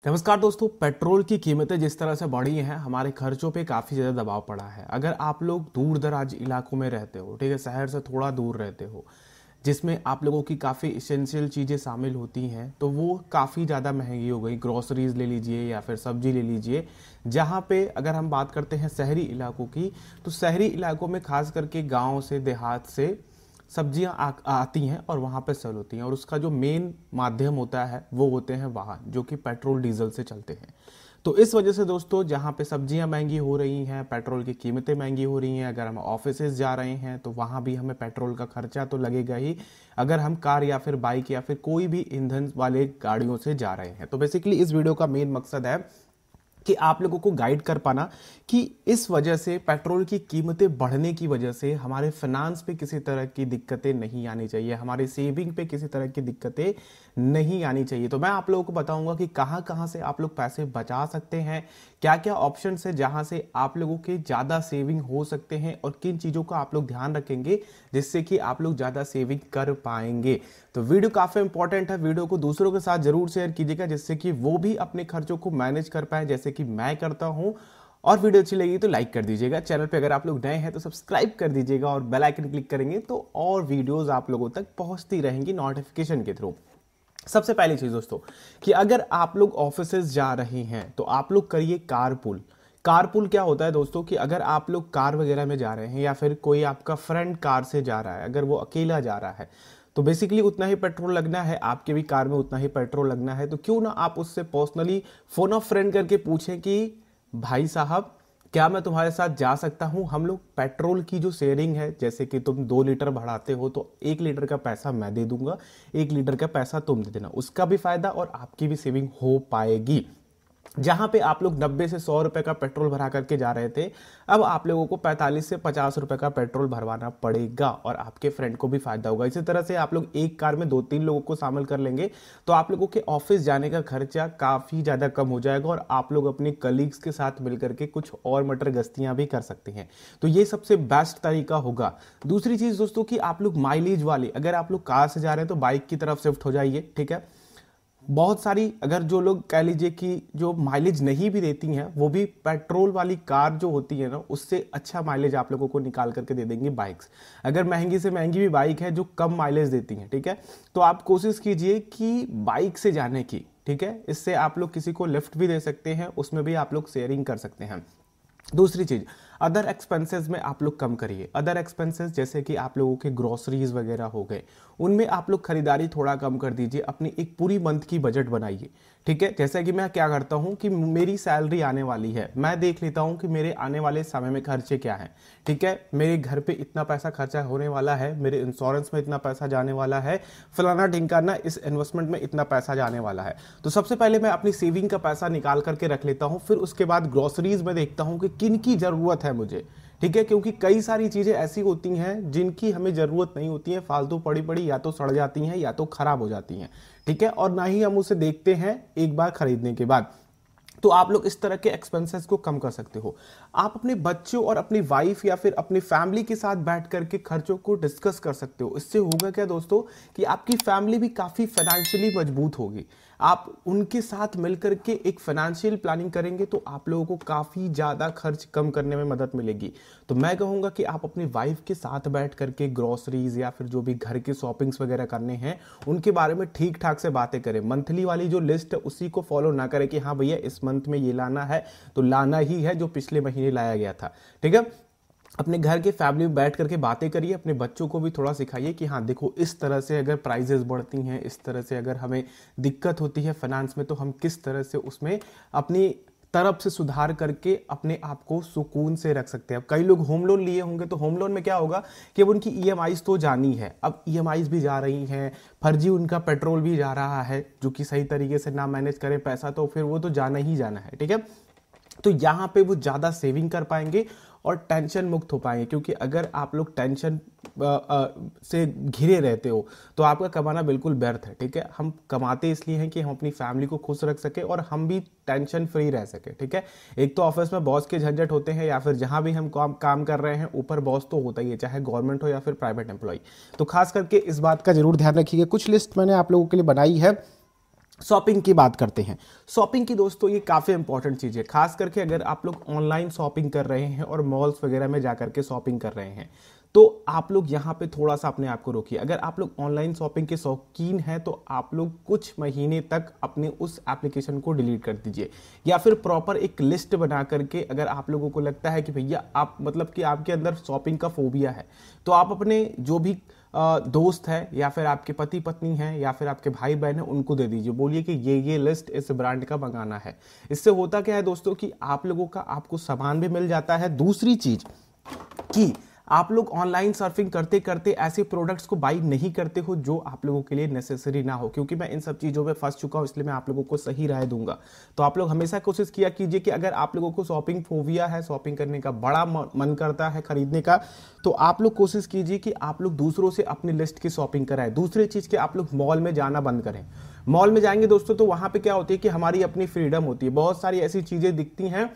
नमस्कार दोस्तों। पेट्रोल की कीमतें जिस तरह से बढ़ी हैं, हमारे खर्चों पे काफ़ी ज़्यादा दबाव पड़ा है। अगर आप लोग दूर दराज इलाकों में रहते हो, ठीक है, शहर से थोड़ा दूर रहते हो, जिसमें आप लोगों की काफ़ी इसेंशियल चीज़ें शामिल होती हैं, तो वो काफ़ी ज़्यादा महंगी हो गई। ग्रोसरीज ले लीजिए या फिर सब्जी ले लीजिए। जहाँ पे अगर हम बात करते हैं शहरी इलाकों की, तो शहरी इलाकों में खास करके गाँव से देहात से सब्जियां आती हैं और वहाँ पे सेल होती हैं, और उसका जो मेन माध्यम होता है वो होते हैं वाहन, जो कि पेट्रोल डीजल से चलते हैं। तो इस वजह से दोस्तों, जहाँ पे सब्जियां महंगी हो रही हैं, पेट्रोल की कीमतें महंगी हो रही हैं, अगर हम ऑफिस जा रहे हैं तो वहाँ भी हमें पेट्रोल का खर्चा तो लगेगा ही। अगर हम कार या फिर बाइक या फिर कोई भी ईंधन वाले गाड़ियों से जा रहे हैं, तो बेसिकली इस वीडियो का मेन मकसद है कि आप लोगों को गाइड कर पाना कि इस वजह से, पेट्रोल की कीमतें बढ़ने की वजह से हमारे फाइनेंस पे किसी तरह की दिक्कतें नहीं आनी चाहिए, हमारे सेविंग पे किसी तरह की दिक्कतें नहीं आनी चाहिए। तो मैं आप लोगों को बताऊंगा कि कहां कहां से आप लोग पैसे बचा सकते हैं, क्या क्या ऑप्शन है जहां से आप लोगों के ज़्यादा सेविंग हो सकते हैं, और किन चीज़ों का आप लोग ध्यान रखेंगे जिससे कि आप लोग ज़्यादा सेविंग कर पाएंगे। तो वीडियो काफ़ी इंपॉर्टेंट है, वीडियो को दूसरों के साथ जरूर शेयर कीजिएगा जिससे कि वो भी अपने खर्चों को मैनेज कर पाए, जैसे कि मैं करता हूं। और वीडियो अच्छी लगी तो लाइक कर दीजिएगा, चैनल पे अगर आप लोग नए हैं तो सब्सक्राइब कर दीजिएगा, और बेल आइकन क्लिक करेंगे तो और वीडियोस आप लोगों तक पहुंचती रहेंगी नोटिफिकेशन के थ्रू। सबसे पहली चीज दोस्तों, कि अगर आप लोग ऑफिसेज जा रहे हैं तो आप लोग करिए कारपूल। कारपूल क्या होता है दोस्तों, कि अगर आप लोग कार वगैरह में जा रहे हैं या फिर कोई आपका फ्रेंड कार से जा रहा है, अगर वो अकेला जा रहा है, तो बेसिकली उतना ही पेट्रोल लगना है, आपके भी कार में उतना ही पेट्रोल लगना है। तो क्यों ना आप उससे पर्सनली फोन ऑफ फ्रेंड करके पूछें कि भाई साहब, क्या मैं तुम्हारे साथ जा सकता हूं? हम लोग पेट्रोल की जो शेयरिंग है, जैसे कि तुम 2 लीटर बढ़ाते हो तो 1 लीटर का पैसा मैं दे दूंगा, 1 लीटर का पैसा तुम दे देना, उसका भी फायदा और आपकी भी सेविंग हो पाएगी। जहां पे आप लोग 90 से 100 रुपए का पेट्रोल भरा करके जा रहे थे, अब आप लोगों को 45 से 50 रुपए का पेट्रोल भरवाना पड़ेगा, और आपके फ्रेंड को भी फायदा होगा। इसी तरह से आप लोग एक कार में 2-3 लोगों को शामिल कर लेंगे तो आप लोगों के ऑफिस जाने का खर्चा काफी ज्यादा कम हो जाएगा, और आप लोग अपने कलीग्स के साथ मिलकर के कुछ और मटर गश्तियां भी कर सकते हैं। तो ये सबसे बेस्ट तरीका होगा। दूसरी चीज दोस्तों, कि आप लोग माइलेज वाली, अगर आप लोग कार से जा रहे हैं तो बाइक की तरफ शिफ्ट हो जाइए, ठीक है। बहुत सारी, अगर जो लोग कह लीजिए कि जो माइलेज नहीं भी देती हैं, वो भी पेट्रोल वाली कार जो होती है ना, उससे अच्छा माइलेज आप लोगों को निकाल करके दे देंगी बाइक्स। अगर महंगी से महंगी भी बाइक है जो कम माइलेज देती हैं, ठीक है, तो आप कोशिश कीजिए कि बाइक से जाने की, ठीक है। इससे आप लोग किसी को लिफ्ट भी दे सकते हैं, उसमें भी आप लोग शेयरिंग कर सकते हैं। दूसरी चीज, अदर एक्सपेंसेस में आप लोग कम करिए। अदर एक्सपेंसेस जैसे कि आप लोगों के ग्रोसरीज वगैरह हो गए, उनमें आप लोग खरीदारी थोड़ा कम कर दीजिए, अपनी एक पूरी मंथ की बजट बनाइए, ठीक है। जैसे कि मैं क्या करता हूं कि मेरी सैलरी आने वाली है, मैं देख लेता हूं कि मेरे आने वाले समय में खर्चे क्या हैं, ठीक है। मेरे घर पे इतना पैसा खर्चा होने वाला है, मेरे इंश्योरेंस में इतना पैसा जाने वाला है, फलाना ढिमकाना, इस इन्वेस्टमेंट में इतना पैसा जाने वाला है। तो सबसे पहले मैं अपनी सेविंग का पैसा निकाल करके रख लेता हूं, फिर उसके बाद ग्रोसरीज में देखता हूं कि किन की जरूरत है मुझे, ठीक है। क्योंकि कई सारी चीजें ऐसी होती हैं जिनकी हमें जरूरत नहीं होती है, फालतू पड़ी पड़ी या तो सड़ जाती हैं या तो खराब हो जाती हैं, ठीक है, और ना ही हम उसे देखते हैं एक बार खरीदने के बाद। तो आप लोग इस तरह के एक्सपेंसेस को कम कर सकते हो। आप अपने बच्चों और अपनी वाइफ या फिर अपनी फैमिली के साथ बैठ करके खर्चों को डिस्कस कर सकते हो। इससे होगा क्या दोस्तों, कि आपकी फैमिली भी काफी फाइनेंशियली मजबूत होगी। आप उनके साथ मिलकर के एक फाइनेंशियल प्लानिंग करेंगे तो आप लोगों को काफी ज्यादा खर्च कम करने में मदद मिलेगी। तो मैं कहूंगा कि आप अपनी वाइफ के साथ बैठ करके ग्रोसरीज या फिर जो भी घर के शॉपिंग्स वगैरह करने हैं, उनके बारे में ठीक ठाक से बातें करें। मंथली वाली जो लिस्ट है उसी को फॉलो ना करें कि हाँ भैया इस मंथ में ये लाना है तो लाना ही है जो पिछले महीने लाया गया था, ठीक है। अपने घर के फैमिली में बैठ करके बातें करिए, अपने बच्चों को भी थोड़ा सिखाइए कि हाँ देखो, इस तरह से अगर प्राइजेस बढ़ती हैं, इस तरह से अगर हमें दिक्कत होती है फाइनेंस में, तो हम किस तरह से उसमें अपनी तरफ से सुधार करके अपने आप को सुकून से रख सकते हैं। अब कई लोग होम लोन लिए होंगे, तो होम लोन में क्या होगा कि अब उनकी ईएमआईज तो जानी है, अब ईएमआईज भी जा रही हैं, फर्जी उनका पेट्रोल भी जा रहा है, जो कि सही तरीके से ना मैनेज करें पैसा तो फिर वो तो जाना ही जाना है, ठीक है। तो यहाँ पे वो ज़्यादा सेविंग कर पाएंगे और टेंशन मुक्त हो पाएंगे। क्योंकि अगर आप लोग टेंशन से घिरे रहते हो तो आपका कमाना बिल्कुल व्यर्थ है, ठीक है। हम कमाते इसलिए हैं कि हम अपनी फैमिली को खुश रख सके और हम भी टेंशन फ्री रह सके, ठीक है। एक तो ऑफिस में बॉस के झंझट होते हैं, या फिर जहां भी हम काम कर रहे हैं ऊपर बॉस तो होता ही है, चाहे गवर्नमेंट हो या फिर प्राइवेट एम्प्लॉय। तो खास करके इस बात का जरूर ध्यान रखिएगा। कुछ लिस्ट मैंने आप लोगों के लिए बनाई है शॉपिंग की बात करते हैं। शॉपिंग की दोस्तों ये काफ़ी इंपॉर्टेंट चीज़ है, खास करके अगर आप लोग ऑनलाइन शॉपिंग कर रहे हैं और मॉल्स वगैरह में जा करके शॉपिंग कर रहे हैं, तो आप लोग यहाँ पे थोड़ा सा अपने आप को रोकिए। अगर आप लोग ऑनलाइन शॉपिंग के शौकीन हैं तो आप लोग कुछ महीने तक अपने उस एप्लीकेशन को डिलीट कर दीजिए, या फिर प्रॉपर एक लिस्ट बना करके, अगर आप लोगों को लगता है कि भैया आप मतलब कि आपके अंदर शॉपिंग का फोबिया है, तो आप अपने जो भी दोस्त है या फिर आपके पति पत्नी हैं या फिर आपके भाई बहन हैं उनको दे दीजिए, बोलिए कि ये लिस्ट इस ब्रांड का मंगाना है। इससे होता क्या है दोस्तों कि आप लोगों का आपको सामान भी मिल जाता है। दूसरी चीज कि आप लोग ऑनलाइन सर्फिंग करते करते ऐसे प्रोडक्ट्स को बाई नहीं करते हो जो आप लोगों के लिए नेसेसरी ना हो, क्योंकि मैं इन सब चीज़ों में फंस चुका हूं, इसलिए मैं आप लोगों को सही राय दूंगा। तो आप लोग हमेशा कोशिश किया कीजिए कि अगर आप लोगों को शॉपिंग फोबिया है, शॉपिंग करने का बड़ा मन करता है खरीदने का, तो आप लोग कोशिश कीजिए कि आप लोग दूसरों से अपनी लिस्ट की शॉपिंग कराएं। दूसरी चीज़ कि आप लोग मॉल में जाना बंद करें। मॉल में जाएंगे दोस्तों तो वहां पे क्या होती है कि हमारी अपनी फ्रीडम होती है, बहुत सारी ऐसी चीज़ें दिखती हैं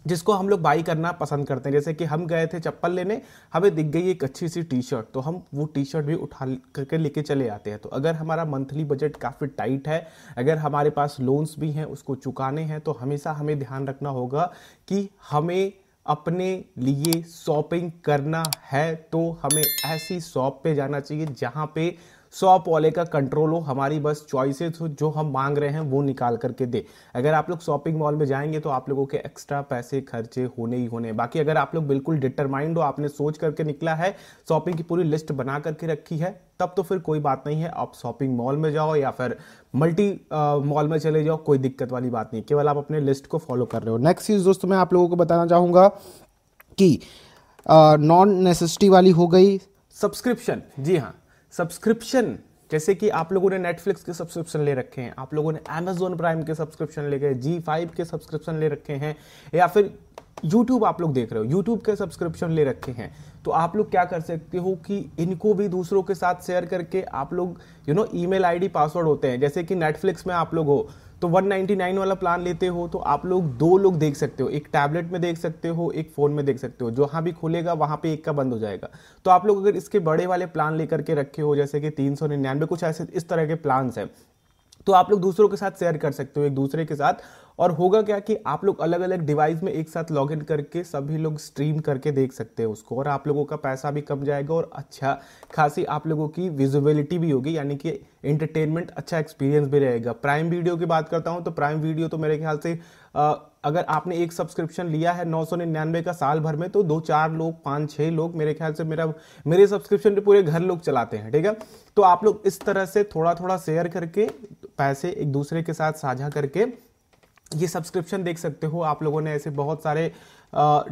जिसको हम लोग बाई करना पसंद करते हैं। जैसे कि हम गए थे चप्पल लेने, हमें दिख गई एक अच्छी सी टी शर्ट, तो हम वो टी शर्ट भी उठा करके लेके चले आते हैं। तो अगर हमारा मंथली बजट काफ़ी टाइट है, अगर हमारे पास लोन्स भी हैं उसको चुकाने हैं, तो हमेशा हमें ध्यान रखना होगा कि हमें अपने लिए शॉपिंग करना है तो हमें ऐसी शॉप पे जाना चाहिए जहाँ पे शॉप वाले का कंट्रोल हो, हमारी बस चॉइसेस हो, जो हम मांग रहे हैं वो निकाल करके दे। अगर आप लोग शॉपिंग मॉल में जाएंगे तो आप लोगों के एक्स्ट्रा पैसे खर्चे होने ही होने। बाकी अगर आप लोग बिल्कुल डिटरमाइंड हो, आपने सोच करके निकला है, शॉपिंग की पूरी लिस्ट बना करके रखी है, तब तो फिर कोई बात नहीं है, आप शॉपिंग मॉल में जाओ या फिर मल्टी मॉल में चले जाओ, कोई दिक्कत वाली बात नहीं, केवल आप अपने लिस्ट को फॉलो कर रहे हो। नेक्स्ट चीज दोस्तों मैं आप लोगों को बताना चाहूंगा कि नॉन नेसेसिटी वाली हो गई सब्सक्रिप्शन। जी हाँ, सब्सक्रिप्शन, जैसे कि आप लोगों ने नेटफ्लिक्स के सब्सक्रिप्शन ले रखे हैं, आप लोगों ने अमेजोन प्राइम के सब्सक्रिप्शन ले गए, G5 के सब्सक्रिप्शन ले रखे हैं, या फिर यूट्यूब आप लोग देख रहे हो, यूट्यूब के सब्सक्रिप्शन ले रखे हैं, तो आप लोग क्या कर सकते हो कि इनको भी दूसरों के साथ शेयर करके आप लोग ईमेल आईडी पासवर्ड होते हैं। जैसे कि नेटफ्लिक्स में आप लोग हो तो 199 वाला प्लान लेते हो तो आप लोग 2 लोग देख सकते हो, एक टैबलेट में देख सकते हो, एक फोन में देख सकते हो, जहां भी खुलेगा वहां पे एक का बंद हो जाएगा। तो आप लोग अगर इसके बड़े वाले प्लान लेकर के रखे हो, जैसे कि 399 कुछ ऐसे इस तरह के प्लान है, तो आप लोग दूसरों के साथ शेयर कर सकते हो एक दूसरे के साथ। और होगा क्या कि आप लोग अलग अलग डिवाइस में एक साथ लॉगिन करके सभी लोग स्ट्रीम करके देख सकते हैं उसको, और आप लोगों का पैसा भी कम जाएगा और अच्छा खासी आप लोगों की विजिबिलिटी भी होगी, यानी कि एंटरटेनमेंट अच्छा एक्सपीरियंस भी रहेगा। प्राइम वीडियो की बात करता हूं तो प्राइम वीडियो तो मेरे ख्याल से अगर आपने एक सब्सक्रिप्शन लिया है 999 का साल भर में, तो 2-4 लोग 5-6 लोग मेरे ख्याल से मेरे सब्सक्रिप्शन पे पूरे घर लोग चलाते हैं, ठीक है। तो आप लोग इस तरह से थोड़ा थोड़ा शेयर करके पैसे एक दूसरे के साथ साझा करके ये सब्सक्रिप्शन देख सकते हो। आप लोगों ने ऐसे बहुत सारे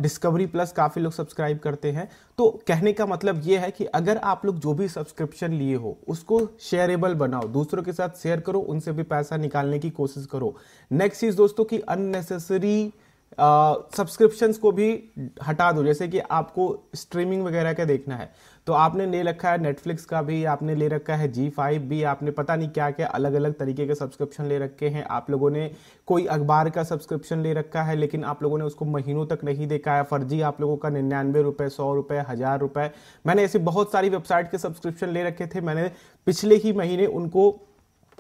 डिस्कवरी प्लस काफ़ी लोग सब्सक्राइब करते हैं। तो कहने का मतलब ये है कि अगर आप लोग जो भी सब्सक्रिप्शन लिए हो उसको शेयरेबल बनाओ, दूसरों के साथ शेयर करो, उनसे भी पैसा निकालने की कोशिश करो। नेक्स्ट चीज़ दोस्तों कि अननेसेसरी सब्सक्रिप्शंस को भी हटा दो। जैसे कि आपको स्ट्रीमिंग वगैरह का देखना है तो आपने ले रखा है नेटफ्लिक्स का भी, आपने ले रखा है G5 भी, आपने पता नहीं क्या क्या अलग अलग तरीके के सब्सक्रिप्शन ले रखे हैं। आप लोगों ने कोई अखबार का सब्सक्रिप्शन ले रखा है लेकिन आप लोगों ने उसको महीनों तक नहीं देखा है, फर्जी आप लोगों का 99 रुपए, 100 रुपए, 1000 रुपए। मैंने ऐसी बहुत सारी वेबसाइट के सब्सक्रिप्शन ले रखे थे, मैंने पिछले ही महीने उनको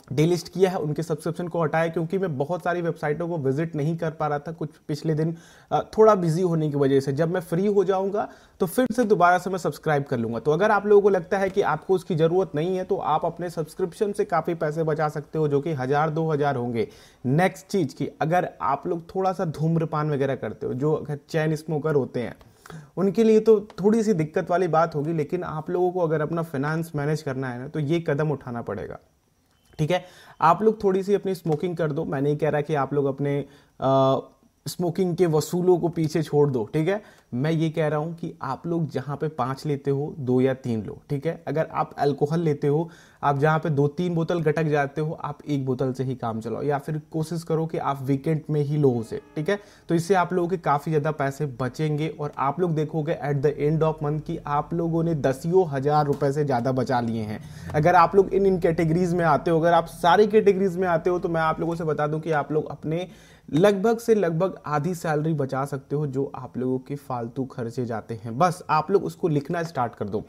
डिलिस्ट किया है, उनके सब्सक्रिप्शन को हटाया, क्योंकि मैं बहुत सारी वेबसाइटों को विजिट नहीं कर पा रहा था कुछ पिछले दिन, थोड़ा बिजी होने की वजह से। जब मैं फ्री हो जाऊंगा तो फिर से दोबारा से मैं सब्सक्राइब कर लूंगा। तो अगर आप लोगों को लगता है कि आपको उसकी जरूरत नहीं है तो आप अपने सब्सक्रिप्शन से काफी पैसे बचा सकते हो, जो कि 1000-2000 होंगे। नेक्स्ट चीज की अगर आप लोग थोड़ा सा धूम्रपान वगैरह करते हो, जो अगर चैन स्मोकर होते हैं उनके लिए तो थोड़ी सी दिक्कत वाली बात होगी, लेकिन आप लोगों को अगर अपना फाइनेंस मैनेज करना है ना तो ये कदम उठाना पड़ेगा, ठीक है। आप लोग थोड़ी सी अपनी स्मोकिंग कर दो, मैं नहीं कह रहा कि आप लोग अपने स्मोकिंग के वसूलों को पीछे छोड़ दो, ठीक है। मैं ये कह रहा हूं कि आप लोग जहां पे 5 लेते हो 2 या 3 लो, ठीक है। अगर आप अल्कोहल लेते हो, आप जहां पे 2-3 बोतल गटक जाते हो, आप 1 बोतल से ही काम चलाओ, या फिर कोशिश करो कि आप वीकेंड में ही लो उसे, ठीक है। तो इससे आप लोगों के काफी ज्यादा पैसे बचेंगे और आप लोग देखोगे at the end of month की आप लोगों ने 10,000 रुपए से ज्यादा बचा लिए हैं। अगर आप लोग इन कैटेगरीज में आते हो, अगर आप सारी कैटेगरीज में आते हो, तो मैं आप लोगों से बता दूं कि आप लोग अपने लगभग से लगभग आधी सैलरी बचा सकते हो, जो आप लोगों के फालतू खर्चे जाते हैं। बस आप लोग उसको लिखना स्टार्ट कर दो,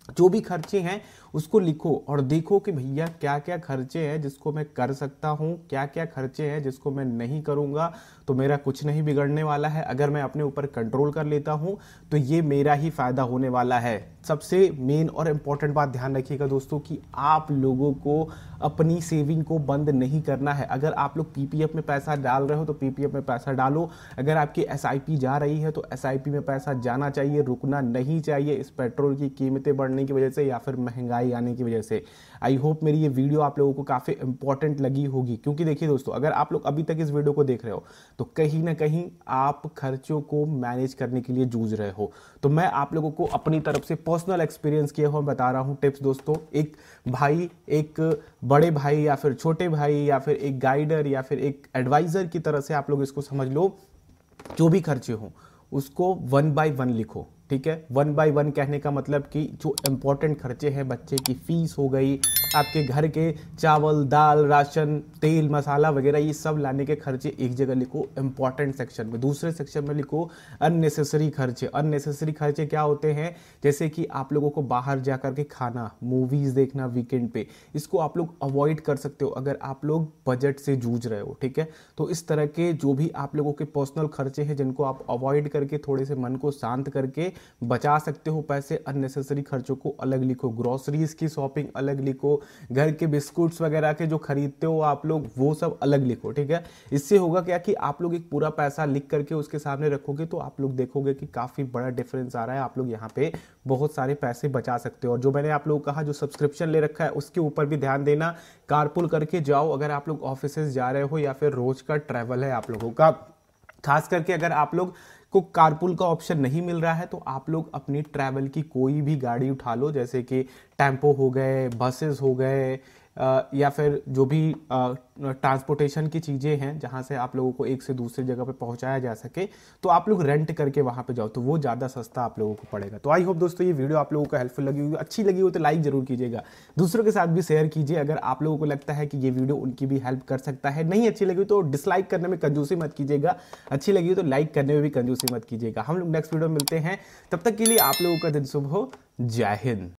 जो भी खर्चे हैं उसको लिखो और देखो कि भैया क्या क्या खर्चे हैं जिसको मैं कर सकता हूँ, क्या क्या खर्चे हैं जिसको मैं नहीं करूँगा तो मेरा कुछ नहीं बिगड़ने वाला है। अगर मैं अपने ऊपर कंट्रोल कर लेता हूँ तो ये मेरा ही फायदा होने वाला है। सबसे मेन और इम्पॉर्टेंट बात ध्यान रखिएगा दोस्तों कि आप लोगों को अपनी सेविंग को बंद नहीं करना है। अगर आप लोग पीपीएफ में पैसा डाल रहे हो तो पीपीएफ में पैसा डालो। अगर आपकी एसआईपी जा रही है तो एसआईपी में पैसा जाना चाहिए, रुकना नहीं चाहिए इस पेट्रोल की कीमतें बढ़ने की वजह से या फिर महंगाई आने की वजह से। आई होप मेरी ये वीडियो आप लोगों को काफ़ी इंपॉर्टेंट लगी होगी, क्योंकि देखिए दोस्तों, अगर आप लोग अभी तक इस वीडियो को देख रहे हो तो कहीं ना कहीं आप खर्चों को मैनेज करने के लिए जूझ रहे हो। तो मैं आप लोगों को अपनी तरफ से पर्सनल एक्सपीरियंस किया हुआ बता रहा हूँ टिप्स दोस्तों। एक भाई, एक बड़े भाई या फिर छोटे भाई या फिर एक गाइडर या फिर एक एडवाइजर की तरह से आप लोग इसको समझ लो। जो भी खर्चे हों उसको 1 बाय 1 लिखो, ठीक है। 1 बाय 1 कहने का मतलब कि जो इंपॉर्टेंट खर्चे हैं, बच्चे की फीस हो गई, आपके घर के चावल दाल राशन तेल मसाला वगैरह, ये सब लाने के खर्चे एक जगह लिखो इंपॉर्टेंट सेक्शन में। दूसरे सेक्शन में लिखो अननेसेसरी खर्चे। अननेसेसरी खर्चे क्या होते हैं? जैसे कि आप लोगों को बाहर जा करके खाना, मूवीज देखना वीकेंड पे, इसको आप लोग अवॉइड कर सकते हो अगर आप लोग बजट से जूझ रहे हो, ठीक है। तो इस तरह के जो भी आप लोगों के पर्सनल खर्चे हैं जिनको आप अवॉइड करके थोड़े से मन को शांत करके बचा सकते हो पैसे, अननेसेसरी खर्चों को अलग लिखो। ग्रोसरीज की शॉपिंग अलग लिखो, घर के बिस्कुट्स वगैरह के जो खरीदते हो आप लोग वो सब अलग लिखो, ठीक है। इससे होगा क्या कि आप लोग एक पूरा पैसा लिख करके उसके सामने रखोगे तो आप लोग देखोगे कि काफी बड़ा डिफरेंस आ रहा है। आप लोग यहाँ पे बहुत सारे पैसे बचा सकते हो। और जो मैंने आप लोगों को कहा, जो सब्सक्रिप्शन ले रखा है उसके ऊपर भी ध्यान देना। कारपूल करके जाओ अगर आप लोग ऑफिस जा रहे हो या फिर रोज का ट्रैवल है आप लोगों का। खास करके अगर आप लोग को कारपूल का ऑप्शन नहीं मिल रहा है तो आप लोग अपनी ट्रैवल की कोई भी गाड़ी उठा लो, जैसे कि टेम्पो हो गए, बसेस हो गए, या फिर जो भी ट्रांसपोर्टेशन की चीज़ें हैं जहां से आप लोगों को एक से दूसरी जगह पे पहुंचाया जा सके, तो आप लोग रेंट करके वहां पे जाओ तो वो ज़्यादा सस्ता आप लोगों को पड़ेगा। तो आई होप दोस्तों ये वीडियो आप लोगों को हेल्पफुल लगी होगी। अच्छी लगी हो तो लाइक जरूर कीजिएगा, दूसरों के साथ भी शेयर कीजिए अगर आप लोगों को लगता है कि ये वीडियो उनकी भी हेल्प कर सकता है। नहीं अच्छी लगी तो डिसलाइक करने में कंजूसी मत कीजिएगा, अच्छी लगी हो तो लाइक करने में भी कंजूसी मत कीजिएगा। हम लोग नेक्स्ट वीडियो में मिलते हैं, तब तक के लिए आप लोगों का दिन शुभ हो। जय हिंद।